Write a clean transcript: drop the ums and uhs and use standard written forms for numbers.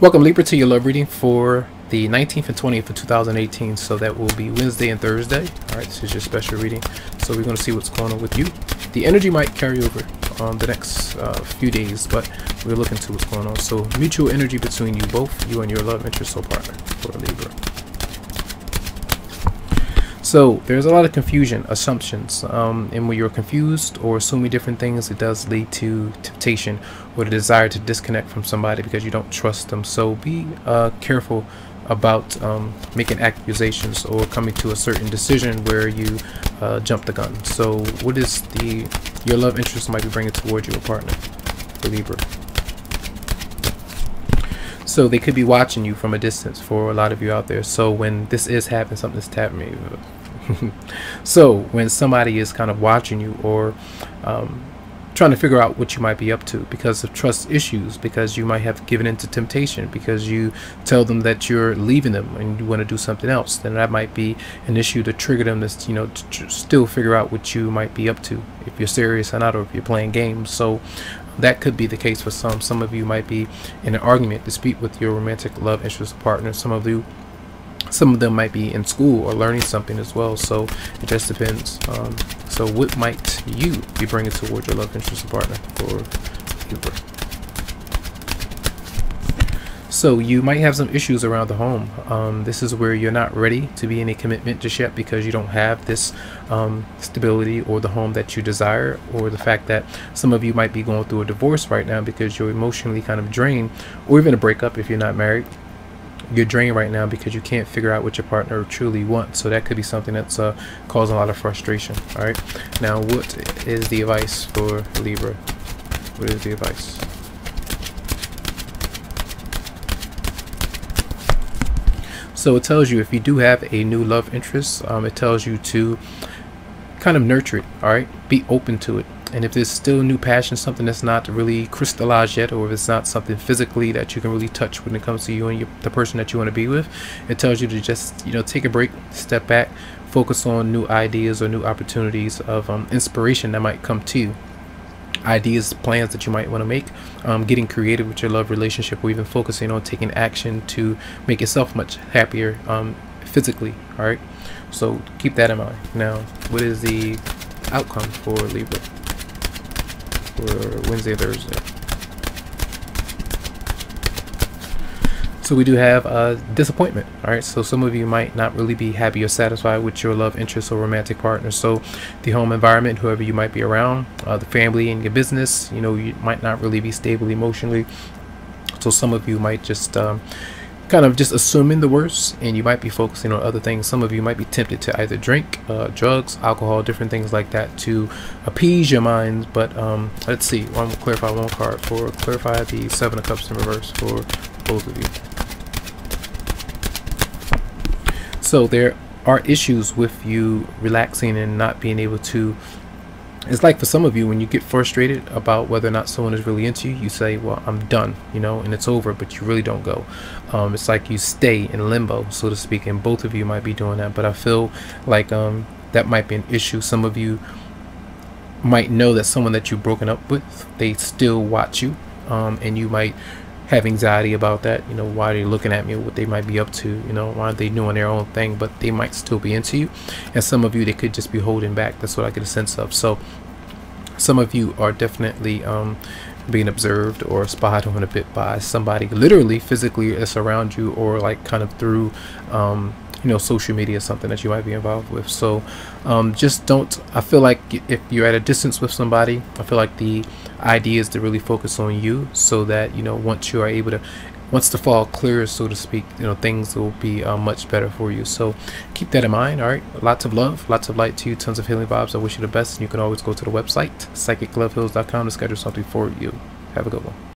Welcome Libra to your love reading for the 19th and 20th of 2018. So that will be Wednesday and Thursday. All right, this is your special reading. So we're going to see what's going on with you. The energy might carry over on the next few days, but we're looking to what's going on. So mutual energy between you both, you and your love interest or partner for Libra. So there's a lot of confusion, assumptions, and when you're confused or assuming different things, it does lead to temptation or the desire to disconnect from somebody because you don't trust them. So be careful about making accusations or coming to a certain decision where you jump the gun. So what is your love interest might be bringing towards your partner for Libra? So they could be watching you from a distance for a lot of you out there. So when this is happening, something's tapping me. So when somebody is kind of watching you or trying to figure out what you might be up to because of trust issues, because you might have given into temptation, because you tell them that you're leaving them and you want to do something else, then that might be an issue to trigger them to, to still figure out what you might be up to, if you're serious or not, or if you're playing games. So that could be the case for some of you might be in an argument, dispute with your romantic love interest partner. Some of them might be in school or learning something as well. So it just depends. So what might you be bringing towards your love interest partner for Libra? So you might have some issues around the home. This is where you're not ready to be in a commitment just yet because you don't have this stability or the home that you desire, or the fact that some of you might be going through a divorce right now because you're emotionally kind of drained, or even a breakup if you're not married. You're drained right now because you can't figure out what your partner truly wants. So that could be something that's causing a lot of frustration. All right, now what is the advice for Libra? What is the advice? So it tells you if you do have a new love interest, it tells you to kind of nurture it. All right, be open to it. And if there's still new passion, something that's not really crystallized yet, or if it's not something physically that you can really touch when it comes to you and the person that you want to be with, it tells you to just, take a break, step back, focus on new ideas or new opportunities of inspiration that might come to you. Ideas, plans that you might want to make, getting creative with your love relationship, or even focusing on taking action to make yourself much happier physically. All right, so keep that in mind. Now, what is the outcome for Libra for Wednesday, Thursday? So we do have disappointment. All right, so some of you might not really be happy or satisfied with your love interest or romantic partner. So the home environment, whoever you might be around, the family and your business, you might not really be stable emotionally. So some of you might just kind of just assuming the worst, and you might be focusing on other things. Some of you might be tempted to either drink drugs, alcohol, different things like that to appease your minds. But let's see, I'm gonna clarify one card for clarify the Seven of Cups in reverse for both of you. So there are issues with you relaxing and not being able to. It's like for some of you, when you get frustrated about whether or not someone is really into you, you say, well, I'm done, and it's over, but you really don't go. It's like you stay in limbo, so to speak, and both of you might be doing that. But I feel like that might be an issue. Some of you might know that someone that you've broken up with, they still watch you, and you might have anxiety about that. Why are they looking at me, what they might be up to, why are they doing their own thing, but they might still be into you. And some of you, they could just be holding back. That's what I get a sense of. So some of you are definitely being observed or spied on a bit by somebody, literally physically that's around you, or like kind of through social media, something that you might be involved with. So just don't, I feel like if you're at a distance with somebody, I feel like the idea is to really focus on you, so that once you are able to, once the fall clears, so to speak, things will be much better for you. So keep that in mind. All right, lots of love, lots of light to you, tons of healing vibes. I wish you the best, and you can always go to the website psychicloveheals.com to schedule something for you. Have a good one.